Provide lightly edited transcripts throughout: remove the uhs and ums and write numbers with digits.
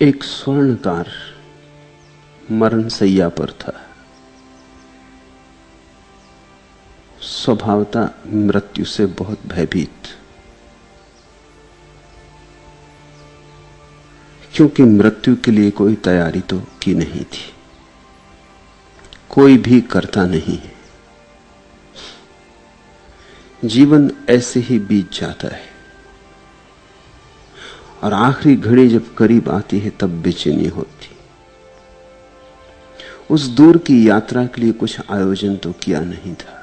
एक स्वर्ण तार मरण सैया पर था। स्वभावता मृत्यु से बहुत भयभीत, क्योंकि मृत्यु के लिए कोई तैयारी तो की नहीं थी, कोई भी करता नहीं है। जीवन ऐसे ही बीत जाता है और आखिरी घड़ी जब करीब आती है तब बेचैनी होती। उस दूर की यात्रा के लिए कुछ आयोजन तो किया नहीं था,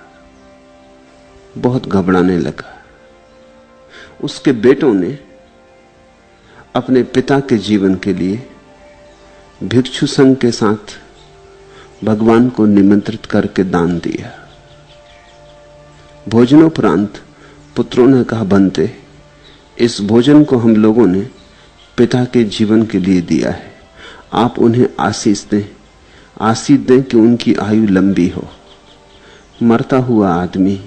बहुत घबराने लगा। उसके बेटों ने अपने पिता के जीवन के लिए भिक्षु संघ के साथ भगवान को निमंत्रित करके दान दिया। भोजनोपरांत पुत्रों ने कहा, बनते इस भोजन को हम लोगों ने पिता के जीवन के लिए दिया है, आप उन्हें आशीष दें कि उनकी आयु लंबी हो। मरता हुआ आदमी,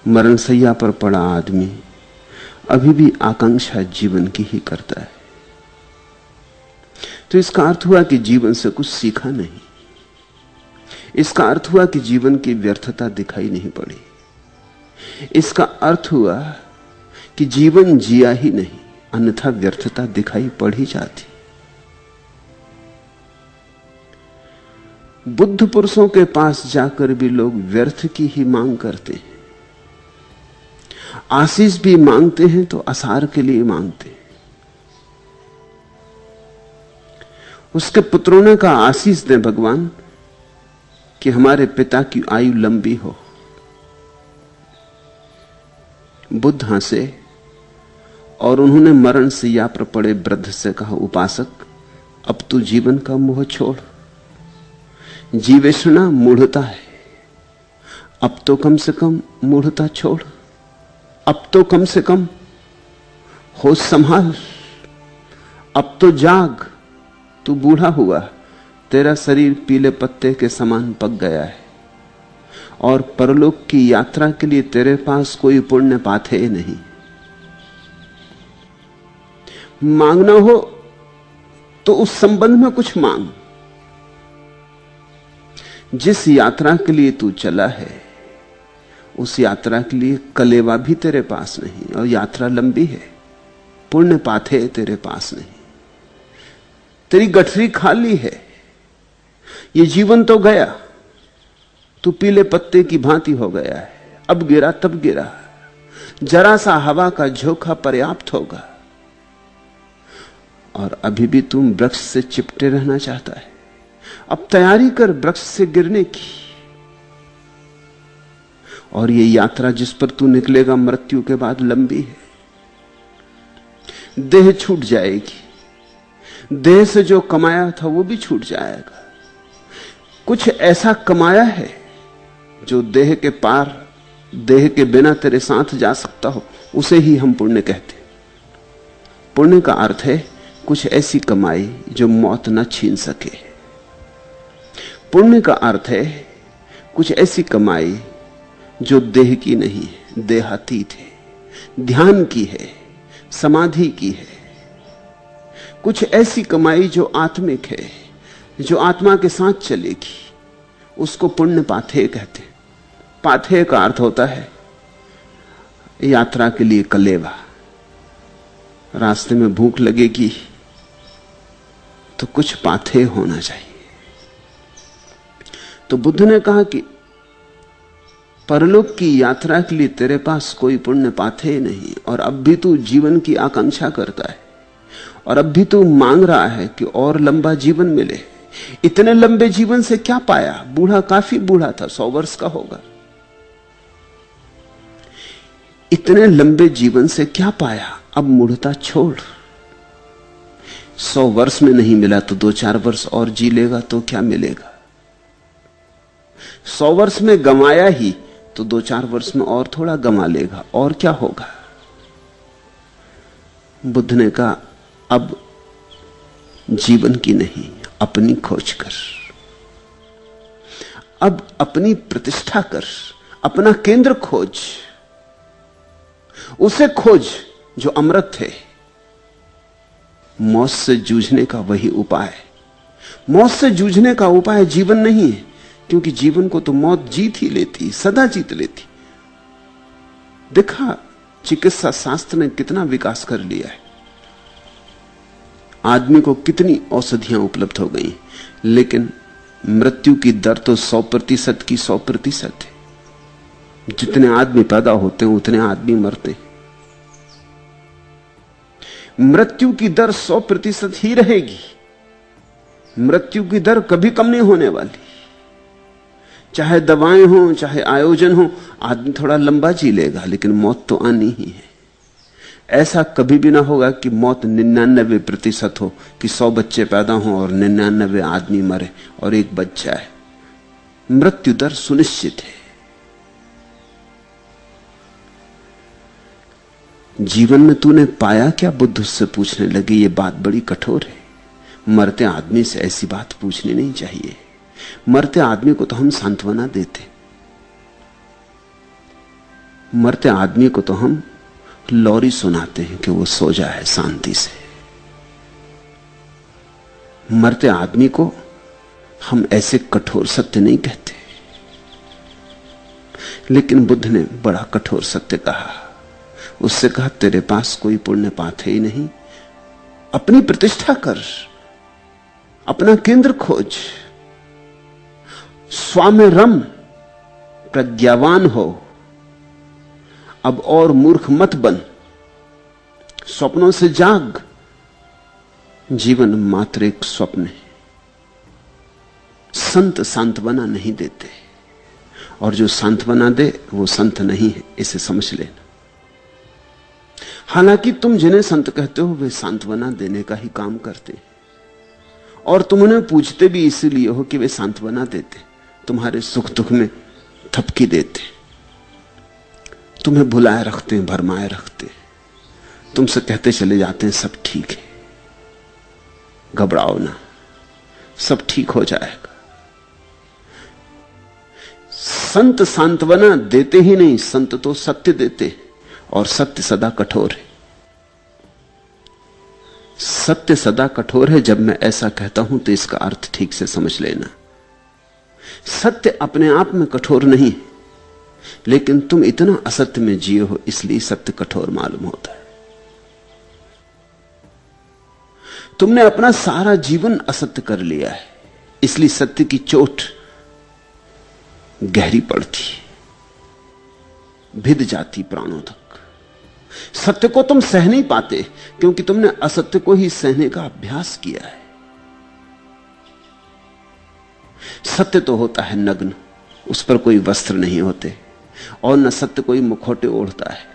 मरणशैया पर पड़ा आदमी अभी भी आकांक्षा जीवन की ही करता है। तो इसका अर्थ हुआ कि जीवन से कुछ सीखा नहीं। इसका अर्थ हुआ कि जीवन की व्यर्थता दिखाई नहीं पड़ी। इसका अर्थ हुआ कि जीवन जिया ही नहीं, अन्यथा व्यर्थता दिखाई पड़ ही जाती। बुद्ध पुरुषों के पास जाकर भी लोग व्यर्थ की ही मांग करते हैं। आशीष भी मांगते हैं तो आसार के लिए मांगते हैं। उसके पुत्रों ने कहा, आशीष दें भगवान कि हमारे पिता की आयु लंबी हो। बुद्ध हंसे और उन्होंने मरण सैया पर पड़े वृद्ध से कहा, उपासक, अब तू जीवन का मोह छोड़। जीवेषणा मूढ़ता है, अब तो कम से कम मूढ़ता छोड़। अब तो कम से कम होश संभाल। अब तो जाग, तू बूढ़ा हुआ, तेरा शरीर पीले पत्ते के समान पक गया है और परलोक की यात्रा के लिए तेरे पास कोई पुण्य पाथे नहीं। मांगना हो तो उस संबंध में कुछ मांग। जिस यात्रा के लिए तू चला है उस यात्रा के लिए कलेवा भी तेरे पास नहीं, और यात्रा लंबी है। पुण्य पाथे तेरे पास नहीं, तेरी गठरी खाली है। ये जीवन तो गया, तू पीले पत्ते की भांति हो गया है। अब गिरा तब गिरा, जरा सा हवा का झोंका पर्याप्त होगा। और अभी भी तुम वृक्ष से चिपटे रहना चाहता है। अब तैयारी कर वृक्ष से गिरने की। और ये यात्रा जिस पर तू निकलेगा मृत्यु के बाद लंबी है। देह छूट जाएगी, देह से जो कमाया था वो भी छूट जाएगा। कुछ ऐसा कमाया है जो देह के पार, देह के बिना तेरे साथ जा सकता हो, उसे ही हम पुण्य कहते। पुण्य का अर्थ है कुछ ऐसी कमाई जो मौत न छीन सके। पुण्य का अर्थ है कुछ ऐसी कमाई जो देह की नहीं है, देहातीत है, ध्यान की है, समाधि की है। कुछ ऐसी कमाई जो आत्मिक है, जो आत्मा के साथ चलेगी, उसको पुण्य पाथेय कहते हैं। पाथेय का अर्थ होता है यात्रा के लिए कलेवा। रास्ते में भूख लगेगी तो कुछ पाथेय होना चाहिए। तो बुद्ध ने कहा कि परलोक की यात्रा के लिए तेरे पास कोई पुण्य पाथेय नहीं, और अब भी तू जीवन की आकांक्षा करता है, और अब भी तू मांग रहा है कि और लंबा जीवन मिले। इतने लंबे जीवन से क्या पाया? बूढ़ा, काफी बूढ़ा था, 100 वर्ष का होगा। इतने लंबे जीवन से क्या पाया? अब मूढ़ता छोड़। 100 वर्ष में नहीं मिला तो 2-4 वर्ष और जी लेगा तो क्या मिलेगा? 100 वर्ष में गंवाया ही तो 2-4 वर्ष में और थोड़ा गंवा लेगा, और क्या होगा? बुद्ध ने कहा, अब जीवन की नहीं, अपनी खोज कर। अब अपनी प्रतिष्ठा कर, अपना केंद्र खोज। उसे खोज जो अमृत है, मौत से जूझने का वही उपाय है। मौत से जूझने का उपाय जीवन नहीं है, क्योंकि जीवन को तो मौत जीत ही लेती, सदा जीत लेती। देखा चिकित्सा शास्त्र ने कितना विकास कर लिया है, आदमी को कितनी औषधियां उपलब्ध हो गई, लेकिन मृत्यु की दर तो 100% की 100% है। जितने आदमी पैदा होते हैं उतने आदमी मरते हैं। मृत्यु की दर 100% ही रहेगी। मृत्यु की दर कभी कम नहीं होने वाली। चाहे दवाएं हो, चाहे आयोजन हो, आदमी थोड़ा लंबा जी लेगा, लेकिन मौत तो आनी ही है। ऐसा कभी भी ना होगा कि मौत 99% हो, कि 100 बच्चे पैदा हों और 99 आदमी मरे और एक बच्चा है। मृत्यु दर सुनिश्चित है। जीवन में तूने पाया क्या? बुद्ध उससे पूछने लगे। ये बात बड़ी कठोर है। मरते आदमी से ऐसी बात पूछनी नहीं चाहिए। मरते आदमी को तो हम सांत्वना देते, मरते आदमी को तो हम लोरी सुनाते हैं कि वो सो जाए शांति से। मरते आदमी को हम ऐसे कठोर सत्य नहीं कहते। लेकिन बुद्ध ने बड़ा कठोर सत्य कहा। उससे कहा, तेरे पास कोई पुण्य पाप है ही नहीं, अपनी प्रतिष्ठा कर, अपना केंद्र खोज, स्वामे रम, प्रज्ञावान हो, अब और मूर्ख मत बन, स्वप्नों से जाग। जीवन मात्र एक स्वप्न है। संत सांत्वना नहीं देते, और जो सांत्वना दे वो संत नहीं है, इसे समझ लेना। हालांकि तुम जिन्हें संत कहते हो वे सांत्वना देने का ही काम करते हैं, और तुम उन्हें पूछते भी इसीलिए हो कि वे सांत्वना देते, तुम्हारे सुख दुख में थपकी देते, तुम्हें भुलाए रखते हैं, भरमाए रखते हैं, तुमसे कहते चले जाते हैं सब ठीक है, घबराओ ना, सब ठीक हो जाएगा। संत सांत्वना देते ही नहीं, संत तो सत्य देते, और सत्य सदा कठोर है। सत्य सदा कठोर है। जब मैं ऐसा कहता हूं तो इसका अर्थ ठीक से समझ लेना। सत्य अपने आप में कठोर नहीं, लेकिन तुम इतना असत्य में जिए हो इसलिए सत्य कठोर मालूम होता है। तुमने अपना सारा जीवन असत्य कर लिया है, इसलिए सत्य की चोट गहरी पड़ती, भिद जाती प्राणों तक। सत्य को तुम सह नहीं पाते क्योंकि तुमने असत्य को ही सहने का अभ्यास किया है। सत्य तो होता है नग्न, उस पर कोई वस्त्र नहीं होते, और न सत्य कोई मुखौटे ओढ़ता है,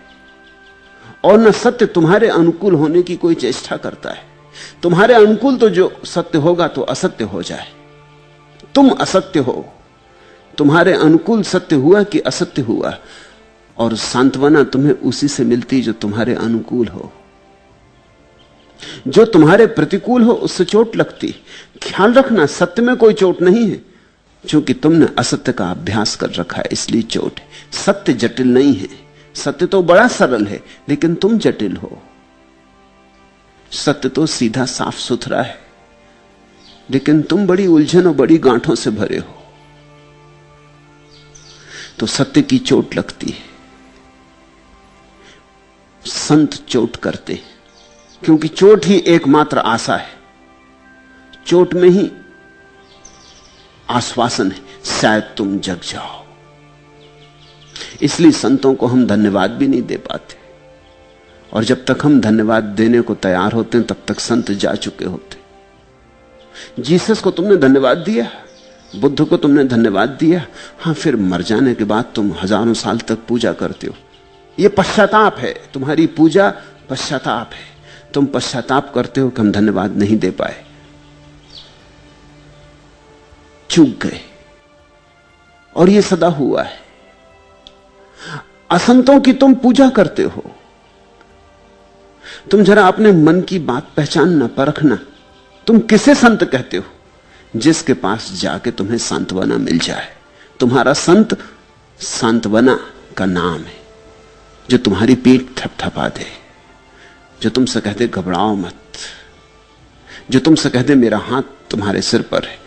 और न सत्य तुम्हारे अनुकूल होने की कोई चेष्टा करता है। तुम्हारे अनुकूल तो जो सत्य होगा तो असत्य हो जाए, तुम असत्य हो, तुम्हारे अनुकूल सत्य हुआ कि असत्य हुआ, और सांत्वना तुम्हें उसी से मिलती जो तुम्हारे अनुकूल हो। जो तुम्हारे प्रतिकूल हो उससे चोट लगती। ख्याल रखना, सत्य में कोई चोट नहीं है, क्योंकि तुमने असत्य का अभ्यास कर रखा है इसलिए चोट है। सत्य जटिल नहीं है, सत्य तो बड़ा सरल है, लेकिन तुम जटिल हो। सत्य तो सीधा साफ सुथरा है, लेकिन तुम बड़ी उलझन और बड़ी गांठों से भरे हो, तो सत्य की चोट लगती है। संत चोट करते हैं क्योंकि चोट ही एकमात्र आशा है, चोट में ही आश्वासन है, शायद तुम जग जाओ। इसलिए संतों को हम धन्यवाद भी नहीं दे पाते, और जब तक हम धन्यवाद देने को तैयार होते हैं तब तक संत जा चुके होते। जीसस को तुमने धन्यवाद दिया, बुद्ध को तुमने धन्यवाद दिया, हां, फिर मर जाने के बाद तुम हजारों साल तक पूजा करते हो। यह पश्चाताप है, तुम्हारी पूजा पश्चाताप है। तुम पश्चाताप करते हो कि हम धन्यवाद नहीं दे पाए, चूक गए, और यह सदा हुआ है। असंतों की तुम पूजा करते हो। तुम जरा अपने मन की बात पहचानना, परखना, तुम किसे संत कहते हो? जिसके पास जाके तुम्हें सांत्वना मिल जाए। तुम्हारा संत सांत्वना का नाम है, जो तुम्हारी पीठ थपथपा दे, जो तुमसे कहते घबराओ मत, जो तुमसे कह दे मेरा हाथ तुम्हारे सिर पर है,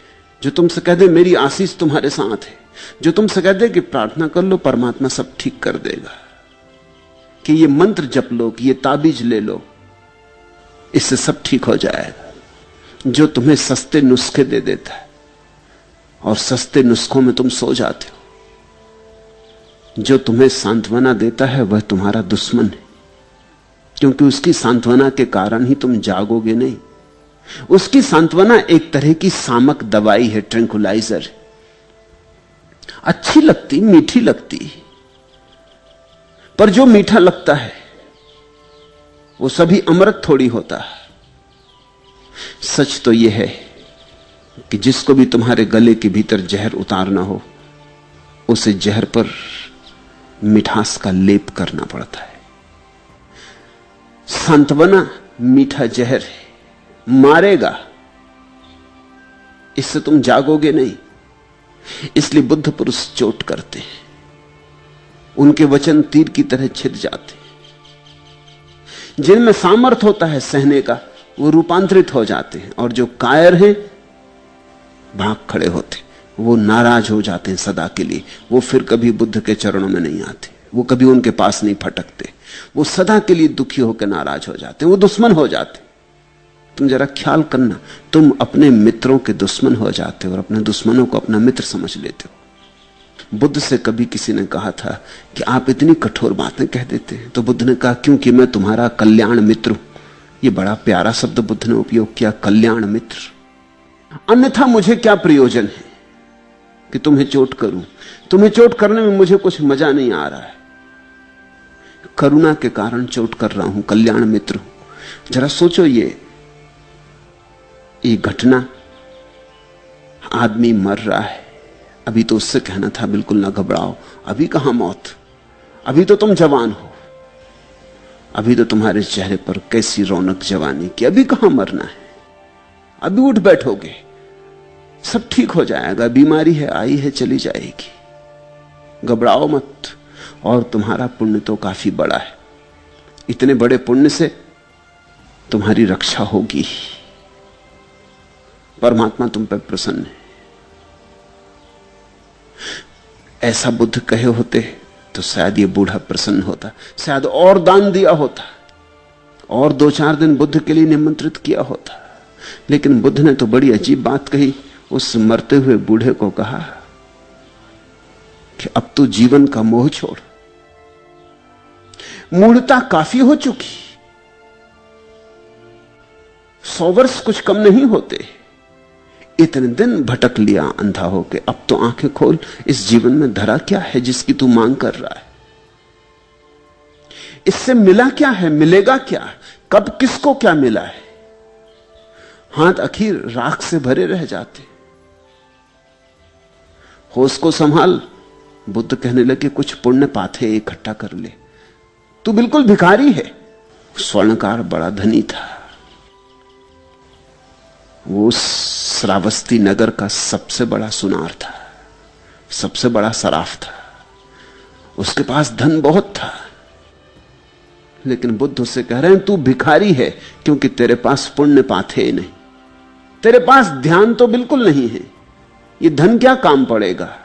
जो तुमसे कह दे मेरी आशीष तुम्हारे साथ है, जो तुमसे कह दे कि प्रार्थना कर लो परमात्मा सब ठीक कर देगा, कि ये मंत्र जप लो, कि ये ताबीज ले लो, इससे सब ठीक हो जाएगा, जो तुम्हें सस्ते नुस्खे दे देता है और सस्ते नुस्खों में तुम सो जाते हो, जो तुम्हें सांत्वना देता है वह तुम्हारा दुश्मन है, क्योंकि उसकी सांत्वना के कारण ही तुम जागोगे नहीं। उसकी सांत्वना एक तरह की सामक दवाई है, ट्रैंकुलाइजर है, अच्छी लगती, मीठी लगती, पर जो मीठा लगता है वो सभी अमृत थोड़ी होता है। सच तो यह है कि जिसको भी तुम्हारे गले के भीतर जहर उतारना हो उसे जहर पर मिठास का लेप करना पड़ता है। सांत्वना मीठा जहर है, मारेगा, इससे तुम जागोगे नहीं। इसलिए बुद्ध पुरुष चोट करते हैं, उनके वचन तीर की तरह छिद जाते हैं। जिनमें सामर्थ होता है सहने का वो रूपांतरित हो जाते हैं, और जो कायर हैं भाग खड़े होते, वो नाराज हो जाते हैं सदा के लिए। वो फिर कभी बुद्ध के चरणों में नहीं आते, वो कभी उनके पास नहीं फटकते, वो सदा के लिए दुखी होकर नाराज हो जाते, वो दुश्मन हो जाते। तुम जरा ख्याल करना, तुम अपने मित्रों के दुश्मन हो जाते हो और अपने दुश्मनों को अपना मित्र समझ लेते हो। बुद्ध से कभी किसी ने कहा था कि आप इतनी कठोर बातें कह देते हैं, तो बुद्ध ने कहा क्योंकि मैं तुम्हारा कल्याण मित्र हूं। यह बड़ा प्यारा शब्द बुद्ध ने उपयोग किया, कल्याण मित्र। अन्यथा मुझे क्या प्रयोजन है कि तुम्हें चोट करूं? तुम्हें चोट करने में मुझे कुछ मजा नहीं आ रहा है, करुणा के कारण चोट कर रहा हूं, कल्याण मित्र हूं। जरा सोचो, ये घटना, आदमी मर रहा है, अभी तो उससे कहना था बिल्कुल ना घबराओ, अभी कहां मौत, अभी तो तुम जवान हो, अभी तो तुम्हारे चेहरे पर कैसी रौनक जवानी की, अभी कहां मरना है, अभी उठ बैठोगे, सब ठीक हो जाएगा, बीमारी है आई है चली जाएगी, घबराओ मत। और तुम्हारा पुण्य तो काफी बड़ा है, इतने बड़े पुण्य से तुम्हारी रक्षा होगी, परमात्मा तुम पर प्रसन्न है। ऐसा बुद्ध कहे होते तो शायद ये बूढ़ा प्रसन्न होता, शायद और दान दिया होता, और 2-4 दिन बुद्ध के लिए निमंत्रित किया होता। लेकिन बुद्ध ने तो बड़ी अजीब बात कही, उस मरते हुए बूढ़े को कहा कि अब तू जीवन का मोह छोड़, मूढ़ता काफी हो चुकी, 100 वर्ष कुछ कम नहीं होते, इतने दिन भटक लिया अंधा होके, अब तो आंखें खोल, इस जीवन में धरा क्या है जिसकी तू मांग कर रहा है? इससे मिला क्या है, मिलेगा क्या, कब किसको क्या मिला है? हाथ आखिर राख से भरे रह जाते। होश को संभाल। बुद्ध कहने लगे कुछ पुण्य पाथे इकट्ठा कर ले, तू बिल्कुल भिखारी है। स्वर्णकार बड़ा धनी था, वो श्रावस्ती नगर का सबसे बड़ा सुनार था, सबसे बड़ा सराफ था, उसके पास धन बहुत था। लेकिन बुद्ध उससे कह रहे हैं तू भिखारी है क्योंकि तेरे पास पुण्य पाथे नहीं, तेरे पास ध्यान तो बिल्कुल नहीं है। ये धन क्या काम पड़ेगा,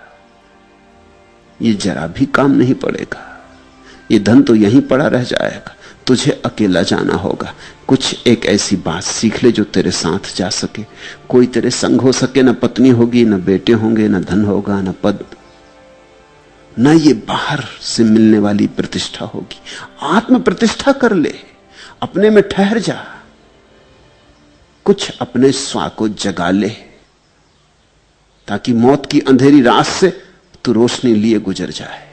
ये जरा भी काम नहीं पड़ेगा, ये धन तो यहीं पड़ा रह जाएगा। तुझे अकेला जाना होगा, कुछ एक ऐसी बात सीख ले जो तेरे साथ जा सके, कोई तेरे संग हो सके। न पत्नी होगी, न बेटे होंगे, न धन होगा, न पद, न ये बाहर से मिलने वाली प्रतिष्ठा होगी। आत्म प्रतिष्ठा कर ले, अपने में ठहर जा, कुछ अपने स्व को जगा ले, ताकि मौत की अंधेरी रात से तू रोशनी लिए गुजर जाए।